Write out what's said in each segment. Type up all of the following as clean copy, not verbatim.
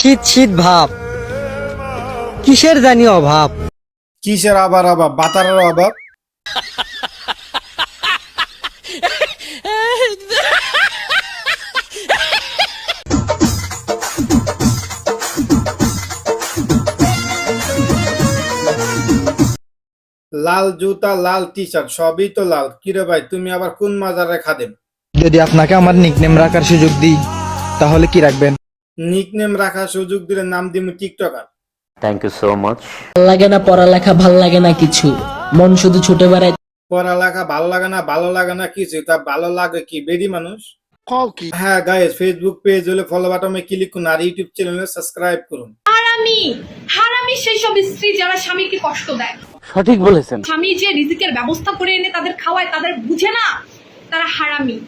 শীত শীত ভাব, কিসের জানি অভাব। কিসের আবার অভাব? বাতারের অভাব। লাল জুতা, লাল টি শার্ট, সবই তো লাল। কিরে ভাই, তুমি আবার কোন মাজারে খাদেম? যদি আপনাকে আমার নিকনেম রাখার সুযোগ দিই তাহলে কি রাখবেন? নিকনেম রাখার সুযোগ দিলে নাম দিমু TikToker. Thank you so much. ভাল লাগে না পড়ালেখা, ভাল লাগে না কিছু, মন শুধু ছুটে বেড়ায়। পড়ালেখা ভালো লাগে না, ভালো লাগে না কিছু, তা ভালো লাগে কি? বেডি মানুষ। হ্যাঁ গাইস, ফেসবুক পেজ হলে ফলো বাটনে ক্লিক করুন আর ইউটিউব চ্যানেলে সাবস্ক্রাইব করুন। হারামি হারামি সেই সব স্ত্রী যারা স্বামীকে কষ্ট দেয়। সঠিক বলেছেন। স্বামী যে রিজিকের ব্যবস্থা করে এনে তাদের খাওয়ায়, তাদের বুঝে না, তারা হারামি।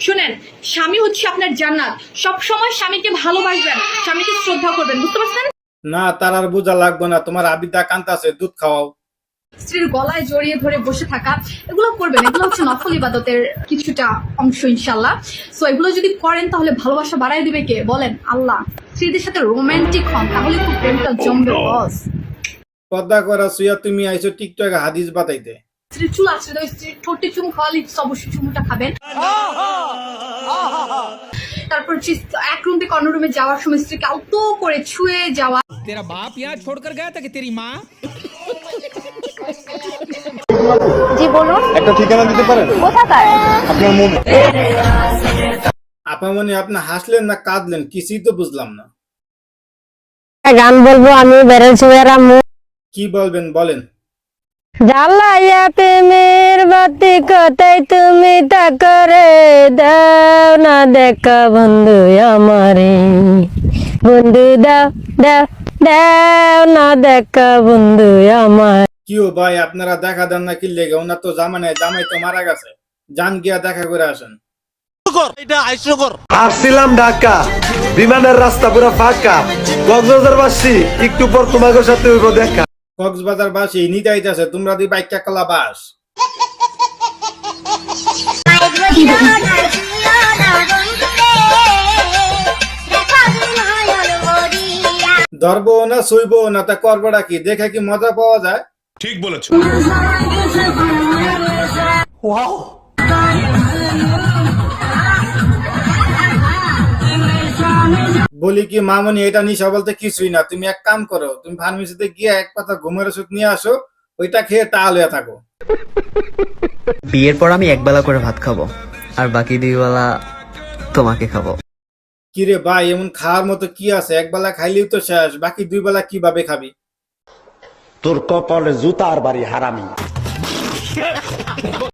শুনেন, স্বামী হচ্ছে আপনার জান্নাত। সব সময় স্বামীকে ভালোবাসবেন, স্বামীকে শ্রদ্ধা করবেন, বুঝতে পারছেন? না, তার আর বোঝা লাগবে না। তোমার আবিদা কান্তাছে, দুধ খাওয়াও। স্ত্রীর গলায় জড়িয়ে ধরে বসে থাকা, এগুলো করবেন। এগুলো হচ্ছে নফল ইবাদতের কিছুটা অংশ ইনশাল্লাহ। সো এগুলো যদি করেন তাহলে ভালোবাসা বাড়ায় দিবে কে? বলেন আল্লাহ। স্ত্রীদের সাথে রোমান্টিক হন, তাহলে খুব প্রেমটা জমবে বস। পর্দা করা সুইয়া তুমি আইছো টিকটকে হাদিস বাতাইতে। স্ত্রীর চুল আছে, স্ত্রীর ঠোঁটে চুমু খাওয়ালে অবশ্যই চুমুটা খাবেন। তারপর এক রুম থেকে অন্য রুমে যাওয়ার সময় স্ত্রীকে আলতো করে ছুঁয়ে যাওয়া। तेरा बाप यहाँ छोड़कर गया था कि तेरी माँ? জি বলুন, একটা ঠিকানা দিতে পারেন? কোথাকার? আপনার মন। আপা মনে আপনি হাসলেন না কাঁদলেন কিছুই তো বুঝলাম না। গান বলবো আমি, বেরেল সুয়ের আম্মু। কি বলবেন বলেন। জ্বালাইয়া প্রেমের বাতি কোথায় তুমি তা করে দাও না দেখা বন্ধু আমারে, বন্ধু দাও দাও দাও না দেখা বন্ধু আমার। কিও ভাই, আপনারা দেখা দেন না কি লেগে? ওনার তো জামাই তো মারা গেছে। যান গিয়া দেখা করে আসেন। আসছিলাম ঢাকা, বিমানের রাস্তা পুরো ফাঁকা, কক্সবাজার বাসী একটু পর তোমাদের সাথে হইব দেখা। কক্সবাজার বাসী নিতে আইতাছে, তোমরা দি বাইক কাকলা বাস। ধরবো না সইবো না, তা করবোটা কি? দেখে কি মজা পাওয়া যায়? ঠিক বলেছো। বলি কি মামনি, এটা নিশা বলতে কিছুই না। তুমি এক কাম করো, তুমি ফার্মেসিতে গিয়ে এক পাতা ঘুমের ওষুধ নিয়ে আসো, ওইটা খেয়ে টাল হয়ে থাকো। বিয়ের পর আমি একবেলা করে ভাত খাবো, আর বাকি 2 বেলা তোমাকে খাবো। কিরে ভাই, এমন খাওয়ার মতো কি আছে? একবেলা খাইলেই তো শেষ, বাকি 2 বেলা কিভাবে খাবি? তোর কপালে জুতার বাড়ি হারামি।